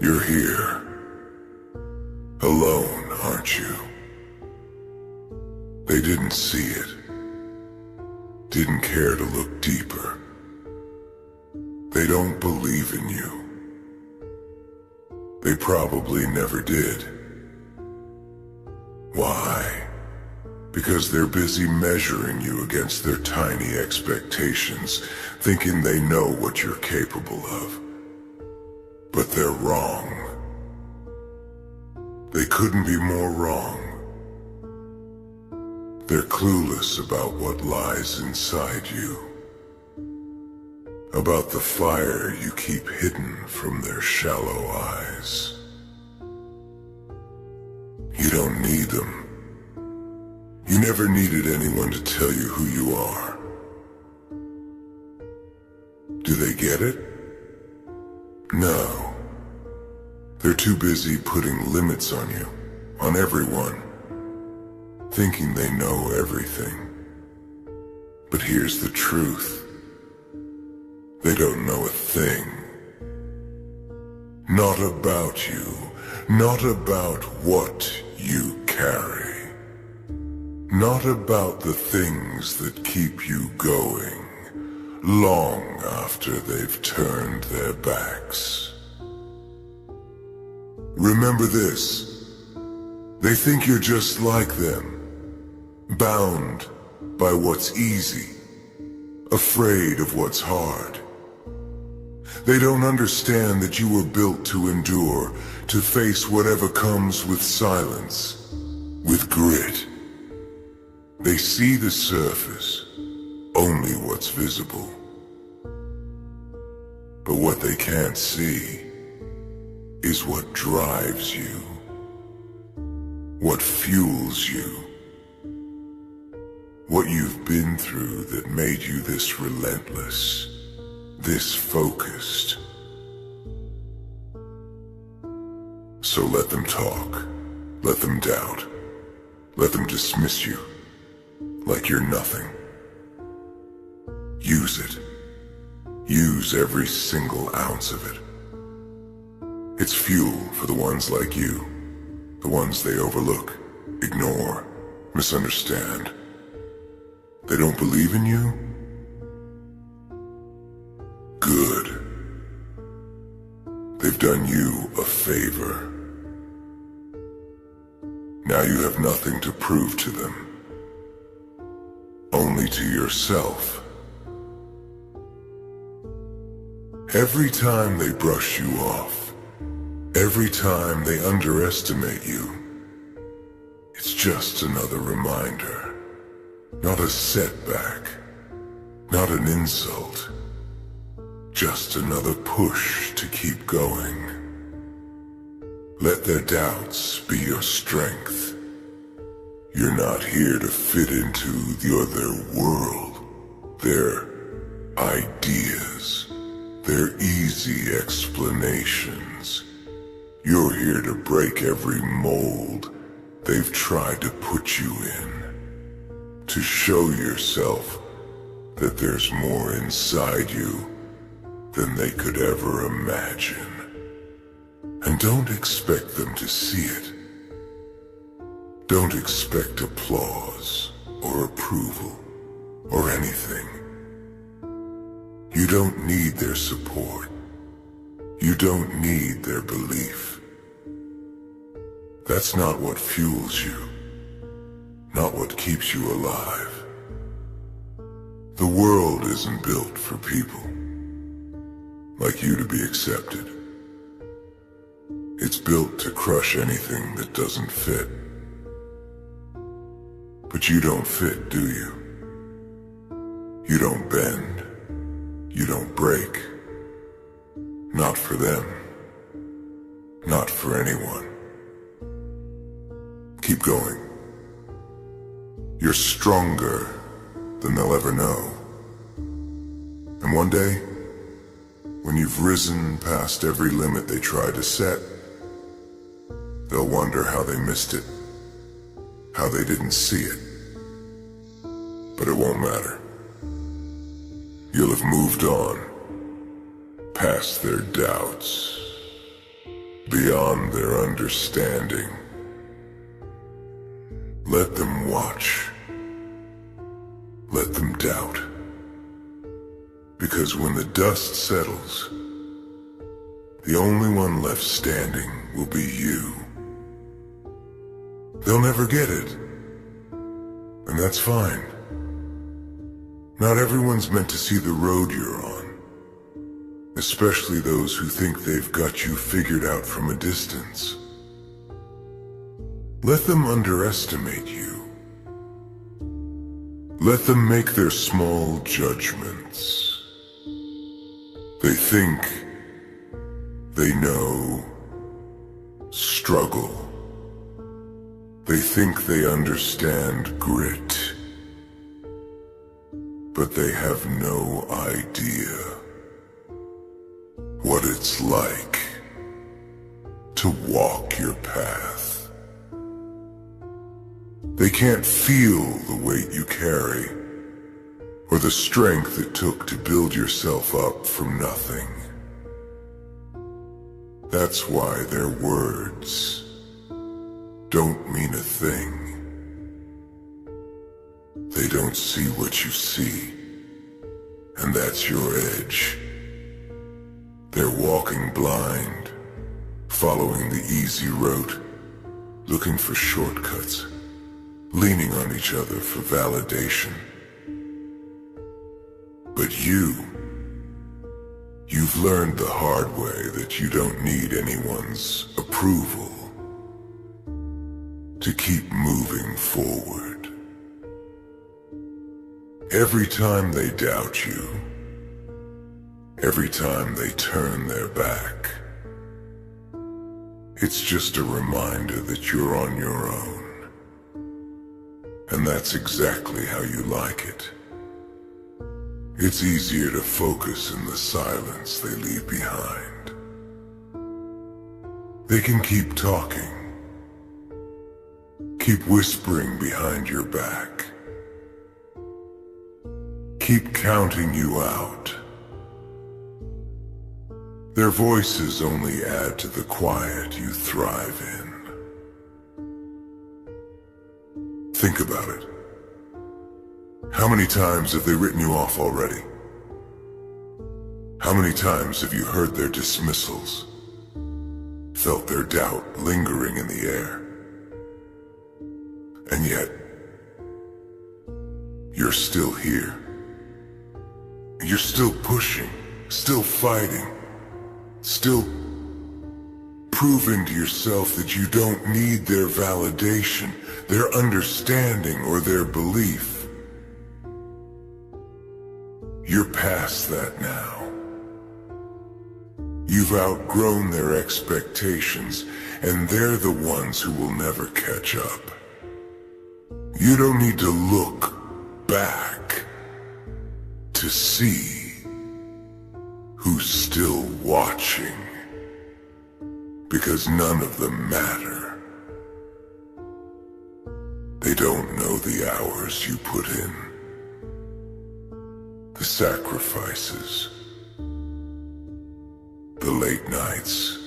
You're here. Alone, aren't you? They didn't see it. Didn't care to look deeper. They don't believe in you. They probably never did. Why? Because they're busy measuring you against their tiny expectations, thinking they know what you're capable of. But they're wrong. They couldn't be more wrong. They're clueless about what lies inside you. About the fire you keep hidden from their shallow eyes. You don't need them. You never needed anyone to tell you who you are. Do they get it? No. They're too busy putting limits on you, on everyone, thinking they know everything. But here's the truth. They don't know a thing. Not about you, not about what you carry. Not about the things that keep you going, long after they've turned their backs. Remember this, they think you're just like them, bound by what's easy, afraid of what's hard. They don't understand that you were built to endure, to face whatever comes with silence, with grit. They see the surface, only what's visible. But what they can't see is what drives you, what fuels you, what you've been through that made you this relentless, this focused. So let them talk, let them doubt, let them dismiss you like you're nothing. Use it. Use every single ounce of it. It's fuel for the ones like you, the ones they overlook, ignore, misunderstand. They don't believe in you? Good. They've done you a favor. Now you have nothing to prove to them. Only to yourself. Every time they brush you off, every time they underestimate you, it's just another reminder, not a setback, not an insult, just another push to keep going. Let their doubts be your strength. You're not here to fit into their world, their ideas, their easy explanations. You're here to break every mold they've tried to put you in, to show yourself that there's more inside you than they could ever imagine. And don't expect them to see it. Don't expect applause or approval or anything. You don't need their support. You don't need their belief. That's not what fuels you, not what keeps you alive. The world isn't built for people like you to be accepted. It's built to crush anything that doesn't fit. But you don't fit, do you? You don't bend. You don't break. Not for them. Not for anyone. Keep going. You're stronger than they'll ever know. And one day, when you've risen past every limit they tried to set, they'll wonder how they missed it, how they didn't see it. But it won't matter. You'll have moved on, past their doubts. beyond their understanding. Let them watch. Let them doubt. Because when the dust settles, the only one left standing will be you. They'll never get it, and that's fine. Not everyone's meant to see the road you're on, especially those who think they've got you figured out from a distance. Let them underestimate you. Let them make their small judgments. They think, they know, struggle. They think they understand grit, but they have no idea what it's like to walk your path. They can't feel the weight you carry, or the strength it took to build yourself up from nothing. That's why their words don't mean a thing. They don't see what you see, and that's your edge. They're walking blind, following the easy road, looking for shortcuts, leaning on each other for validation. But you've learned the hard way that you don't need anyone's approval to keep moving forward. Every time they doubt you, every time they turn their back, it's just a reminder that you're on your own. And that's exactly how you like it. It's easier to focus in the silence they leave behind. They can keep talking, keep whispering behind your back, keep counting you out. Their voices only add to the quiet you thrive in. Think about it. How many times have they written you off already? How many times have you heard their dismissals, felt their doubt lingering in the air? And yet, you're still here. You're still pushing, still fighting, still proving to yourself that you don't need their validation, their understanding, or their belief. You're past that now. You've outgrown their expectations, and they're the ones who will never catch up. You don't need to look back to see who's still watching, because none of them matter. They don't know the hours you put in, the sacrifices, the late nights,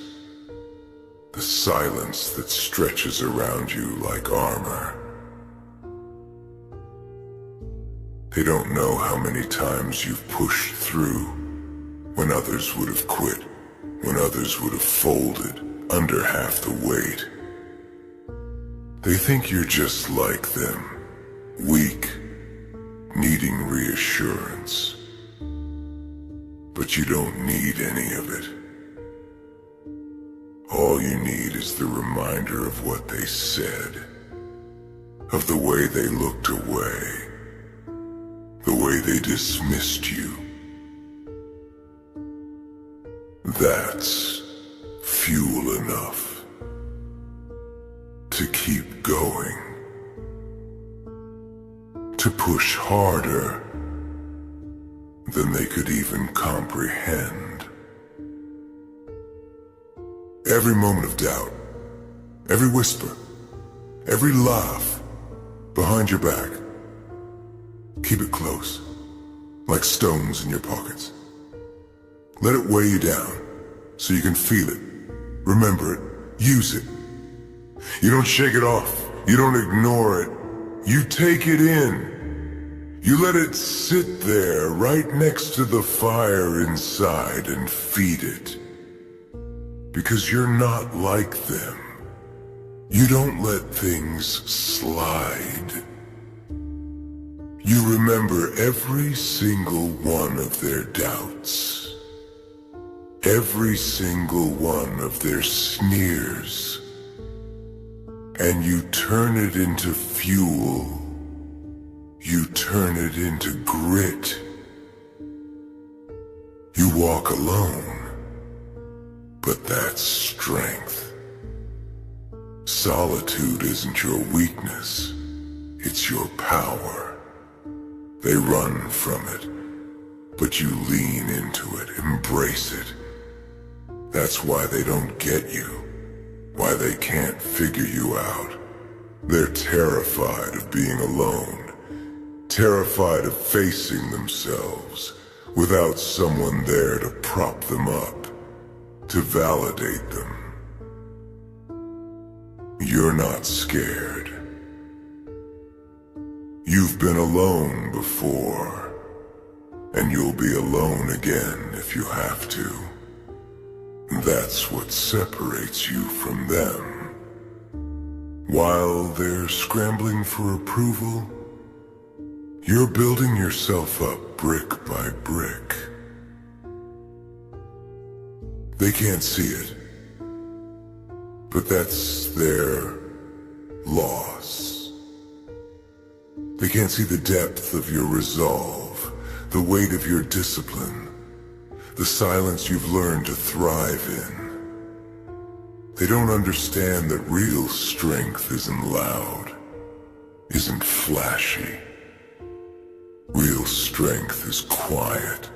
the silence that stretches around you like armor. They don't know how many times you've pushed through when others would have quit, when others would have folded under half the weight. They think you're just like them, weak, needing reassurance. But you don't need any of it. All you need is the reminder of what they said, of the way they looked away, the way they dismissed you. That's fuel enough to keep going, to push harder than they could even comprehend. Every moment of doubt, every whisper, every laugh behind your back, keep it close, like stones in your pockets. Let it weigh you down so you can feel it, Remember it. Use it. You don't shake it off. You don't ignore it. You take it in. You let it sit there right next to the fire inside and feed it. Because you're not like them. You don't let things slide. You remember every single one of their doubts. Every single one of their sneers. And you turn it into fuel. You turn it into grit. You walk alone. But that's strength. Solitude isn't your weakness. It's your power. They run from it. But you lean into it, embrace it. That's why they don't get you. Why they can't figure you out. They're terrified of being alone. Terrified of facing themselves without someone there to prop them up, to validate them. You're not scared. You've been alone before, and you'll be alone again if you have to. That's what separates you from them. While they're scrambling for approval, you're building yourself up brick by brick. They can't see it, but that's their loss. They can't see the depth of your resolve, the weight of your discipline, the silence you've learned to thrive in. They don't understand that real strength isn't loud, isn't flashy. Real strength is quiet,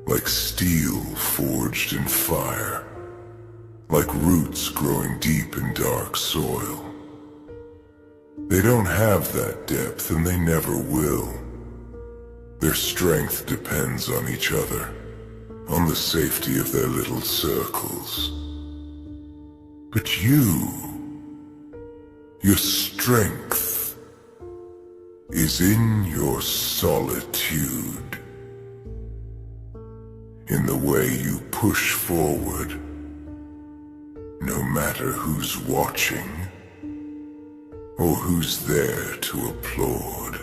like steel forged in fire, like roots growing deep in dark soil. They don't have that depth, and they never will. Their strength depends on each other, on the safety of their little circles. But your strength is in your solitude, in the way you push forward, no matter who's watching or who's there to applaud.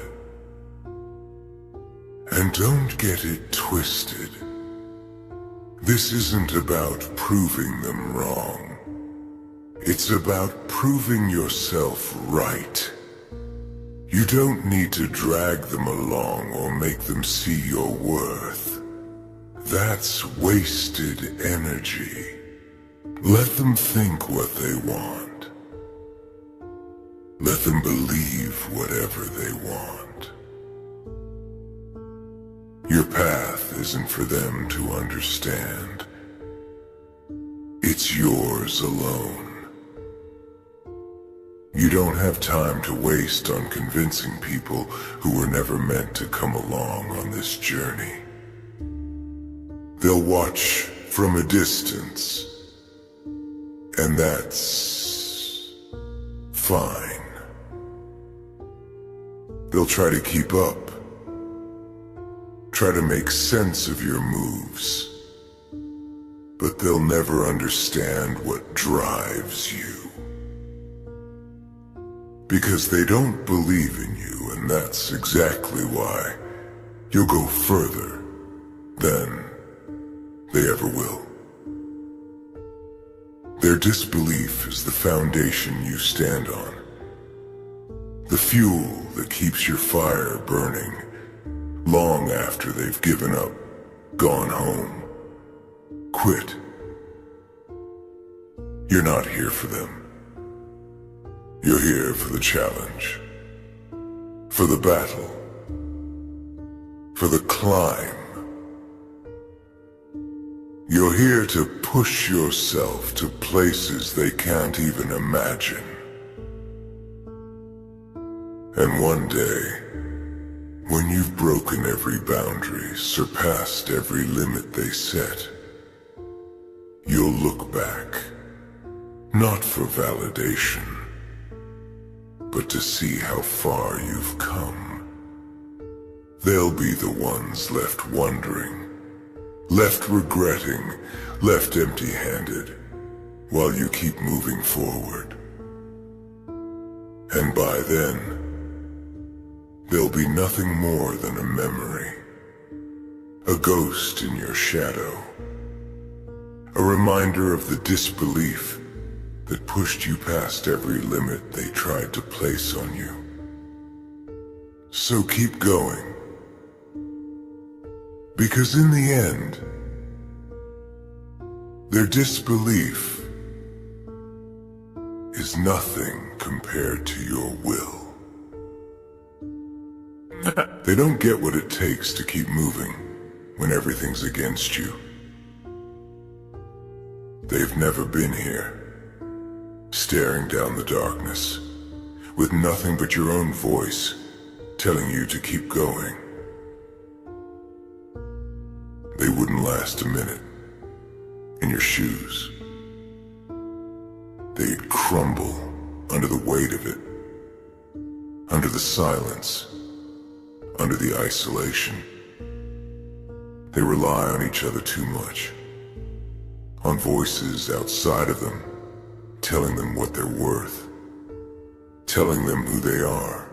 And don't get it twisted. This isn't about proving them wrong. It's about proving yourself right. You don't need to drag them along or make them see your worth. That's wasted energy. Let them think what they want. Let them believe whatever they want. Your path isn't for them to understand. It's yours alone. You don't have time to waste on convincing people who were never meant to come along on this journey. They'll watch from a distance, and that's fine. They'll try to keep up, try to make sense of your moves, but they'll never understand what drives you. Because they don't believe in you, and that's exactly why you'll go further than they ever will. Their disbelief is the foundation you stand on, the fuel that keeps your fire burning long after they've given up, gone home, quit. You're not here for them. You're here for the challenge, for the battle, for the climb. You're here to push yourself to places they can't even imagine. And one day, when you've broken every boundary, surpassed every limit they set, You'll look back, not for validation, but to see how far you've come. They'll be the ones left wondering, left regretting, left empty-handed, while you keep moving forward. And by then, there'll be nothing more than a memory, a ghost in your shadow, a reminder of the disbelief that pushed you past every limit they tried to place on you. So keep going, because in the end, their disbelief is nothing compared to your will. They don't get what it takes to keep moving when everything's against you. They've never been here, staring down the darkness, with nothing but your own voice telling you to keep going. They wouldn't last a minute in your shoes. They'd crumble under the weight of it, under the silence, under the isolation. They rely on each other too much, on voices outside of them, telling them what they're worth, telling them who they are.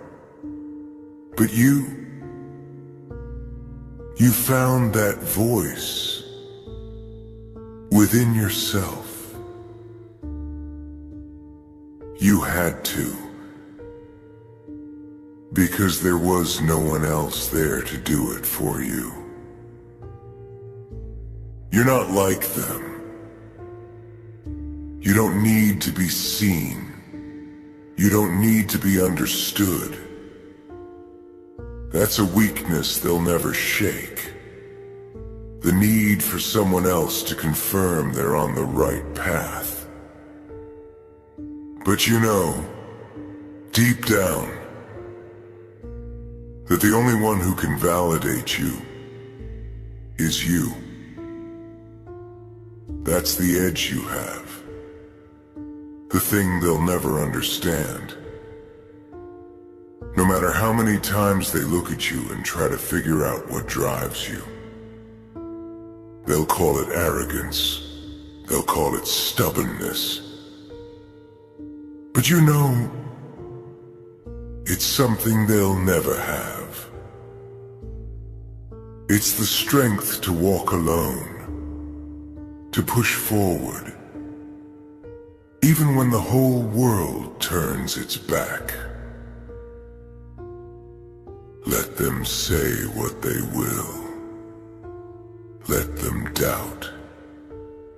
But you found that voice within yourself. You had to, because there was no one else there to do it for you. You're not like them. You don't need to be seen. You don't need to be understood. That's a weakness they'll never shake. The need for someone else to confirm they're on the right path. But you know, deep down, that the only one who can validate you is you. That's the edge you have. The thing they'll never understand. No matter how many times they look at you and try to figure out what drives you. They'll call it arrogance. They'll call it stubbornness. But you know, it's something they'll never have. It's the strength to walk alone, to push forward, even when the whole world turns its back. Let them say what they will. Let them doubt.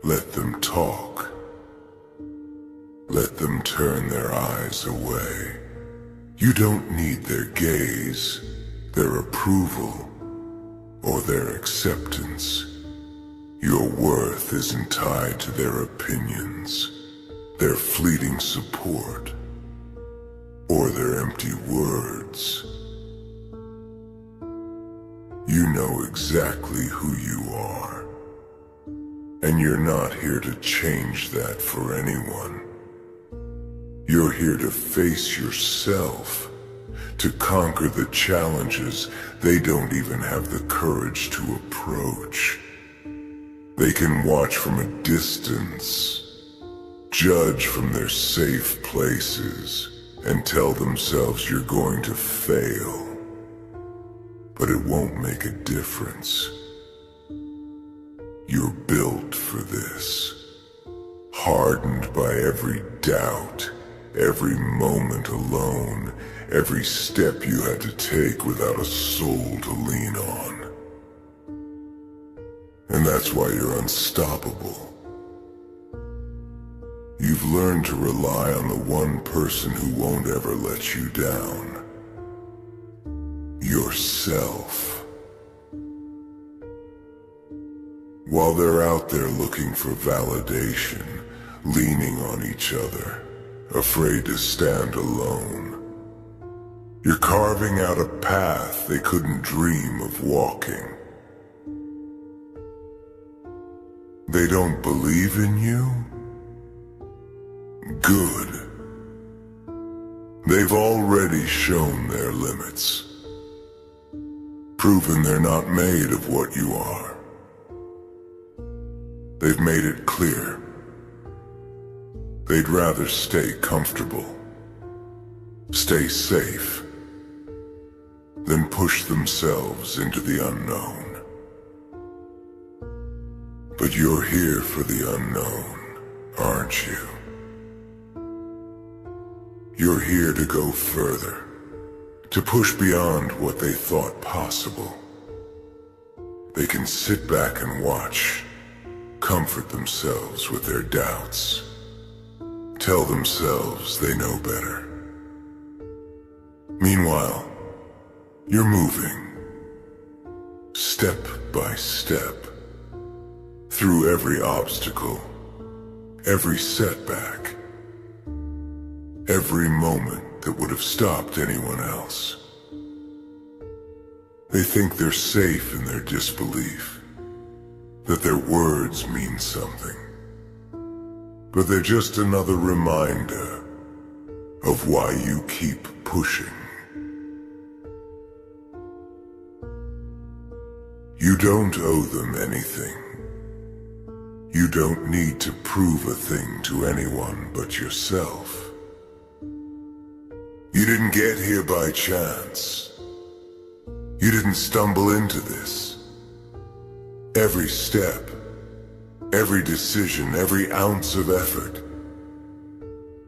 Let them talk. Let them turn their eyes away. You don't need their gaze, their approval, or their acceptance. Your worth isn't tied to their opinions, their fleeting support, or their empty words. You know exactly who you are, and you're not here to change that for anyone. You're here to face yourself, to conquer the challenges they don't even have the courage to approach. They can watch from a distance, judge from their safe places, and tell themselves you're going to fail. But it won't make a difference. You're built for this, hardened by every doubt, every moment alone, every step you had to take without a soul to lean on. And that's why you're unstoppable. You've learned to rely on the one person who won't ever let you down. Yourself. While they're out there looking for validation, leaning on each other, afraid to stand alone, you're carving out a path they couldn't dream of walking. They don't believe in you? Good. They've already shown their limits, proven they're not made of what you are. They've made it clear they'd rather stay comfortable, stay safe, than push themselves into the unknown. But you're here for the unknown, aren't you? You're here to go further, to push beyond what they thought possible. They can sit back and watch, comfort themselves with their doubts, tell themselves they know better. Meanwhile, you're moving, step by step, through every obstacle, every setback, every moment that would have stopped anyone else. They think they're safe in their disbelief, that their words mean something. But they're just another reminder of why you keep pushing. You don't owe them anything. You don't need to prove a thing to anyone but yourself. You didn't get here by chance. You didn't stumble into this. Every step, every decision, every ounce of effort,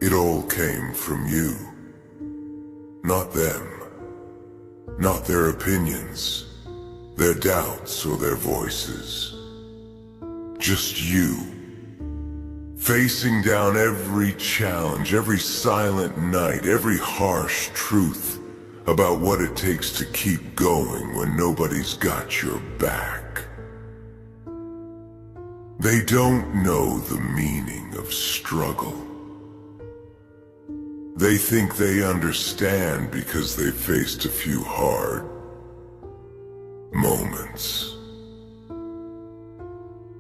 it all came from you. Not them. Not their opinions, their doubts, or their voices. Just you. Facing down every challenge, every silent night, every harsh truth about what it takes to keep going when nobody's got your back. They don't know the meaning of struggle. They think they understand because they've faced a few hard moments.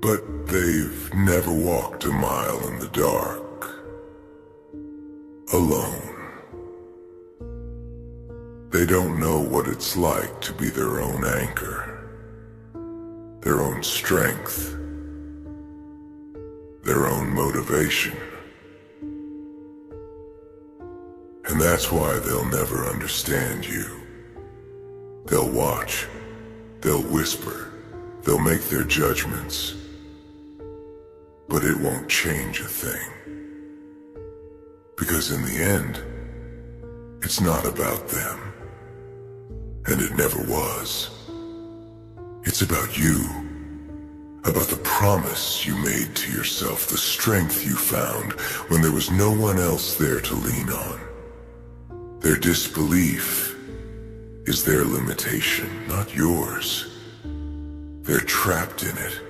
But they've never walked a mile in the dark, alone. They don't know what it's like to be their own anchor, their own strength, their own motivation. And that's why they'll never understand you. They'll watch, they'll whisper, they'll make their judgments. But it won't change a thing. Because in the end, it's not about them. And it never was. It's about you. About the promise you made to yourself, the strength you found when there was no one else there to lean on. Their disbelief is their limitation, not yours. They're trapped in it.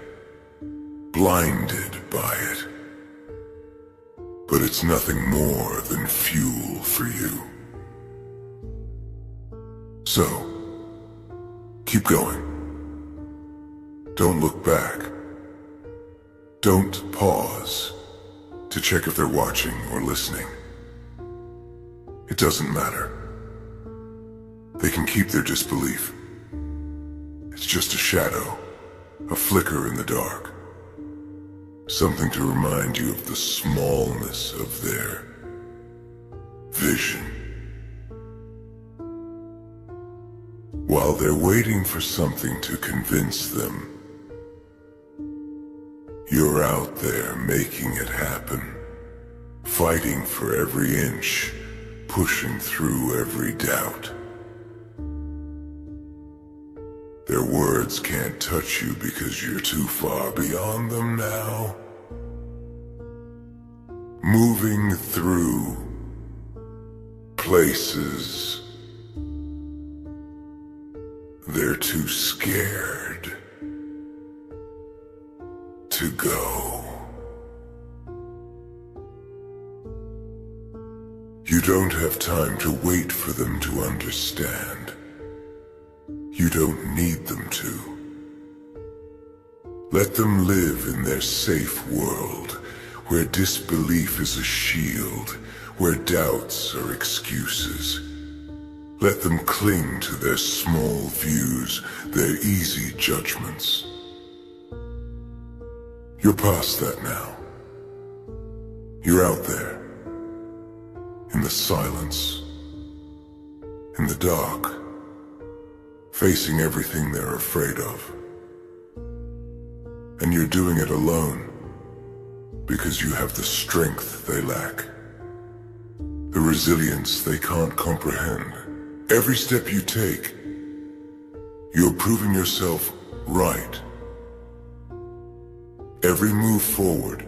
Blinded by it. But it's nothing more than fuel for you. So, keep going. Don't look back. Don't pause to check if they're watching or listening. It doesn't matter. They can keep their disbelief. It's just a shadow, a flicker in the dark. Something to remind you of the smallness of their vision. While they're waiting for something to convince them, you're out there making it happen, fighting for every inch, pushing through every doubt. Their words can't touch you because you're too far beyond them now. Moving through places they're too scared to go. You don't have time to wait for them to understand. You don't need them to. Let them live in their safe world, where disbelief is a shield, where doubts are excuses. Let them cling to their small views, their easy judgments. You're past that now. You're out there, in the silence, in the dark, facing everything they're afraid of. And you're doing it alone, because you have the strength they lack, the resilience they can't comprehend. Every step you take, you're proving yourself right. Every move forward,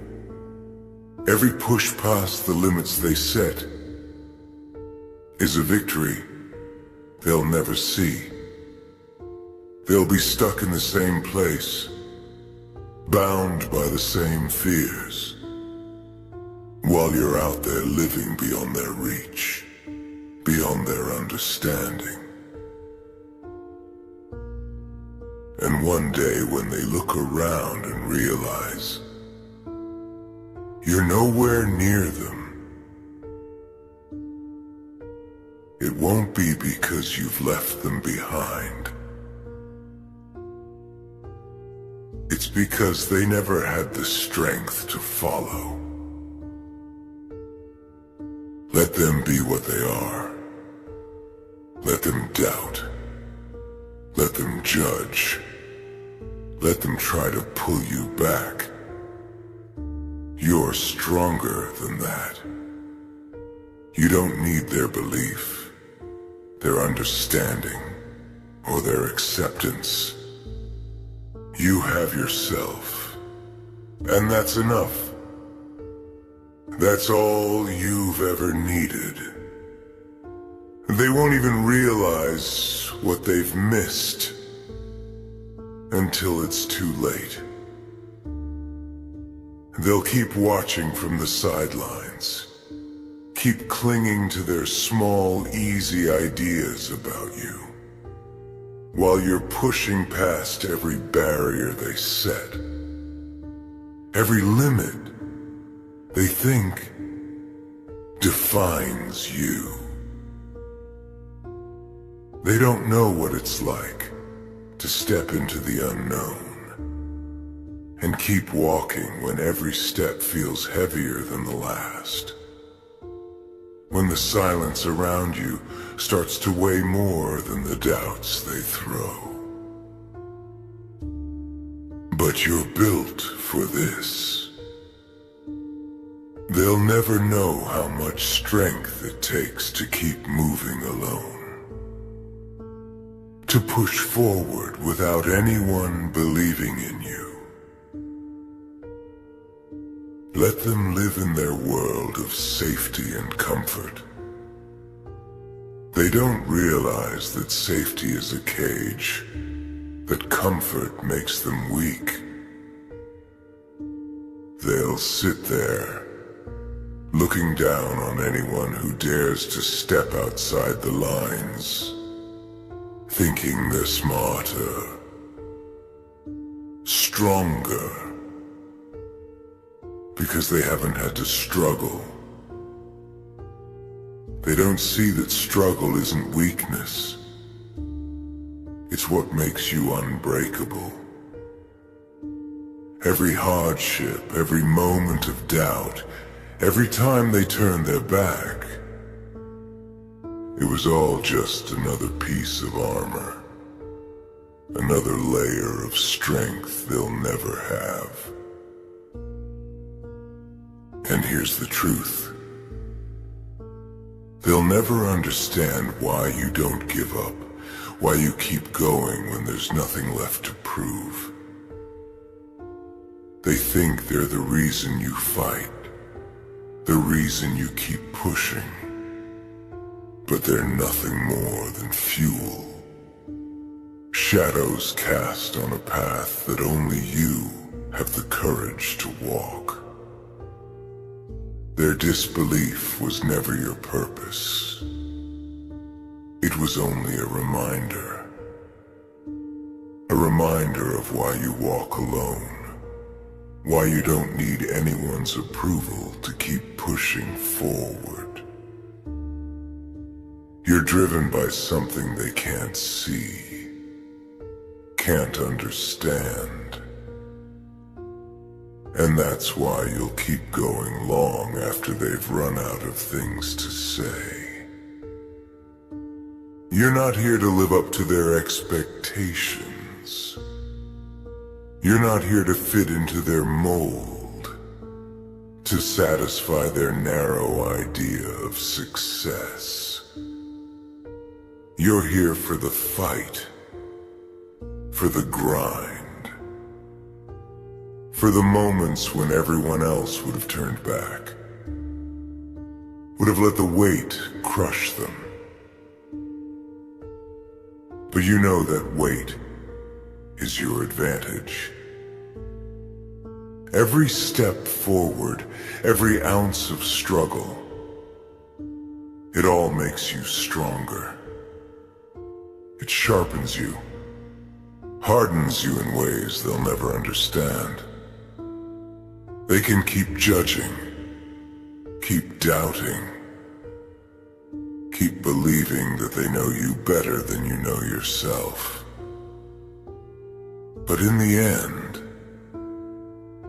every push past the limits they set, is a victory they'll never see. They'll be stuck in the same place, bound by the same fears, while you're out there living beyond their reach, beyond their understanding. And one day when they look around and realize you're nowhere near them, it won't be because you've left them behind. It's because they never had the strength to follow. Let them be what they are. Let them doubt. Let them judge. Let them try to pull you back. You're stronger than that. You don't need their belief, their understanding, or their acceptance. You have yourself, and that's enough. That's all you've ever needed. They won't even realize what they've missed until it's too late. They'll keep watching from the sidelines, keep clinging to their small, easy ideas about you, while you're pushing past every barrier they set, every limit they think defines you. They don't know what it's like to step into the unknown and keep walking when every step feels heavier than the last. When the silence around you starts to weigh more than the doubts they throw. But you're built for this. They'll never know how much strength it takes to keep moving alone. To push forward without anyone believing in you. Let them live in their world of safety and comfort. They don't realize that safety is a cage, that comfort makes them weak. They'll sit there, looking down on anyone who dares to step outside the lines, thinking they're smarter, stronger, because they haven't had to struggle. They don't see that struggle isn't weakness. It's what makes you unbreakable. Every hardship, every moment of doubt, every time they turned their back, it was all just another piece of armor, another layer of strength they'll never have. And here's the truth. They'll never understand why you don't give up, why you keep going when there's nothing left to prove. They think they're the reason you fight, the reason you keep pushing. But they're nothing more than fuel. Shadows cast on a path that only you have the courage to walk. Their disbelief was never your purpose. It was only a reminder of why you walk alone. Why you don't need anyone's approval to keep pushing forward. You're driven by something they can't see, can't understand. And that's why you'll keep going long after they've run out of things to say. You're not here to live up to their expectations. You're not here to fit into their mold, to satisfy their narrow idea of success. You're here for the fight, for the grind, for the moments when everyone else would have turned back, would have let the weight crush them. But you know that weight is your advantage. Every step forward, every ounce of struggle, it all makes you stronger. It sharpens you, hardens you in ways they'll never understand. They can keep judging, keep doubting, keep believing that they know you better than you know yourself. But in the end,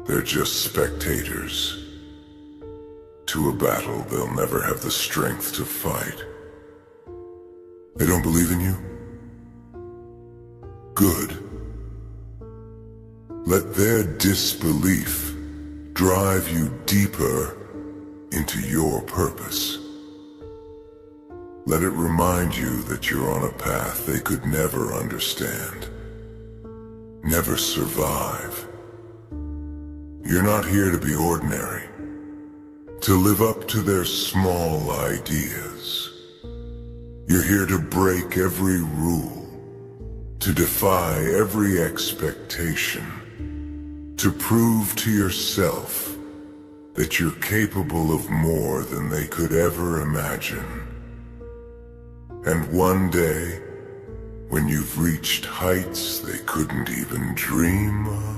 they're just spectators to a battle they'll never have the strength to fight. They don't believe in you? Good. Let their disbelief drive you deeper into your purpose. Let it remind you that you're on a path they could never understand, never survive. You're not here to be ordinary, to live up to their small ideas. You're here to break every rule, to defy every expectation, to prove to yourself that you're capable of more than they could ever imagine. And one day, when you've reached heights they couldn't even dream of,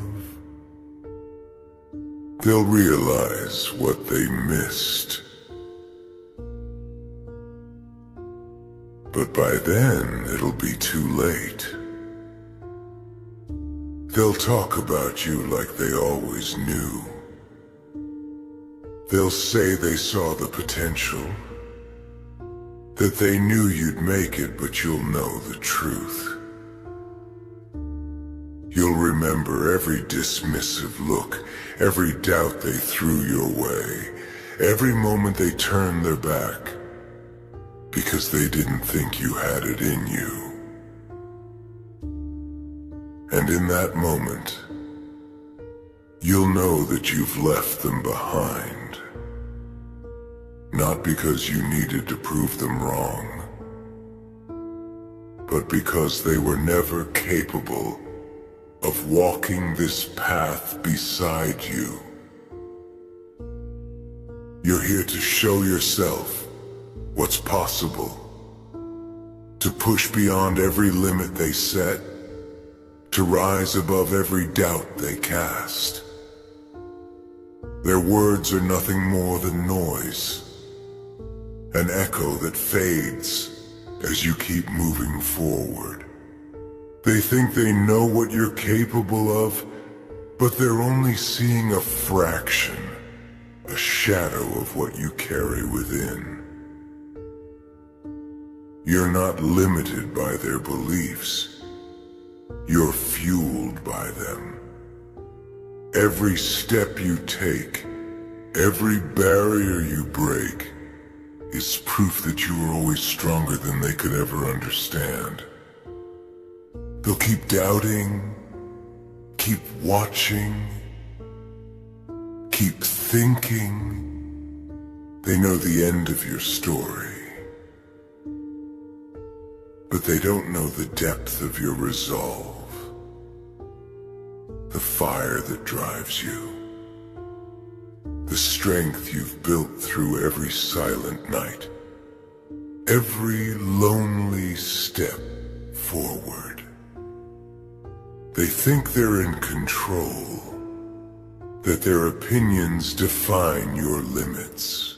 they'll realize what they missed. But by then, it'll be too late. They'll talk about you like they always knew. They'll say they saw the potential, that they knew you'd make it, but you'll know the truth. You'll remember every dismissive look, every doubt they threw your way, every moment they turned their back, because they didn't think you had it in you. And in that moment, you'll know that you've left them behind. Not because you needed to prove them wrong, but because they were never capable of walking this path beside you. You're here to show yourself what's possible, to push beyond every limit they set, to rise above every doubt they cast. Their words are nothing more than noise, an echo that fades as you keep moving forward. They think they know what you're capable of, but they're only seeing a fraction, a shadow of what you carry within. You're not limited by their beliefs. You're fueled by them. Every step you take, every barrier you break, is proof that you are always stronger than they could ever understand. They'll keep doubting, keep watching, keep thinking. They know the end of your story, but they don't know the depth of your resolve, the fire that drives you, the strength you've built through every silent night, every lonely step forward. They think they're in control, that their opinions define your limits.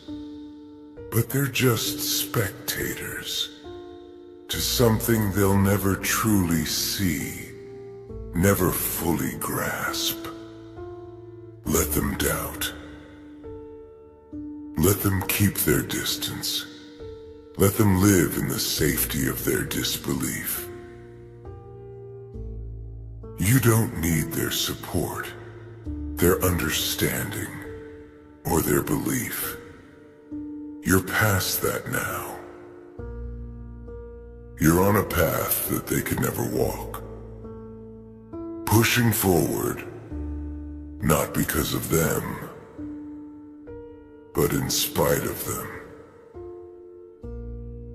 But they're just spectators to something they'll never truly see, never fully grasp. Let them doubt. Let them keep their distance. Let them live in the safety of their disbelief. You don't need their support, their understanding, or their belief. You're past that now. You're on a path that they could never walk. Pushing forward, not because of them, but in spite of them.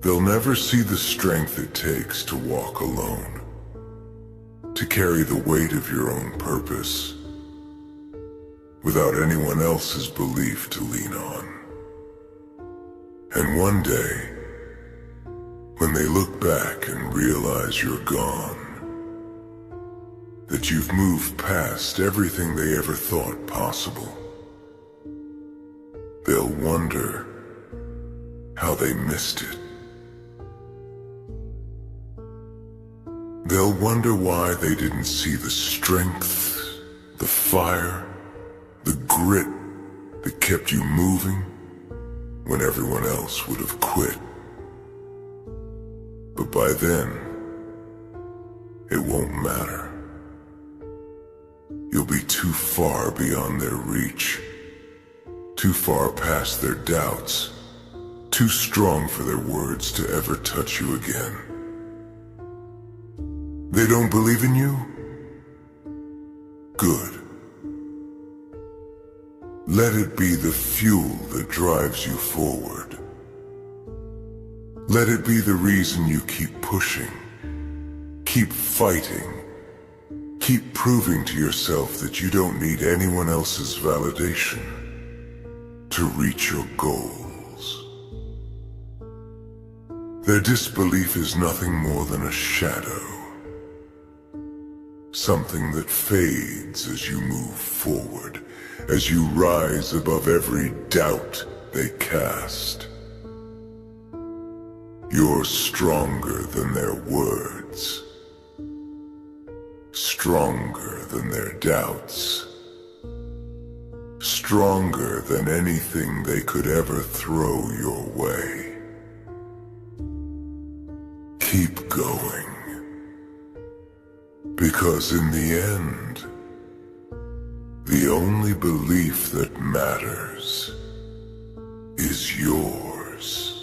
They'll never see the strength it takes to walk alone, to carry the weight of your own purpose, without anyone else's belief to lean on. And one day, when they look back and realize you're gone, that you've moved past everything they ever thought possible, they'll wonder how they missed it. They'll wonder why they didn't see the strength, the fire, the grit that kept you moving when everyone else would have quit. But by then, it won't matter. You'll be too far beyond their reach, too far past their doubts, too strong for their words to ever touch you again. They don't believe in you? Good. Let it be the fuel that drives you forward. Let it be the reason you keep pushing, keep fighting, keep proving to yourself that you don't need anyone else's validation to reach your goals. Their disbelief is nothing more than a shadow, something that fades as you move forward, as you rise above every doubt they cast. You're stronger than their words, stronger than their doubts, stronger than anything they could ever throw your way. Keep going, because in the end, the only belief that matters is yours.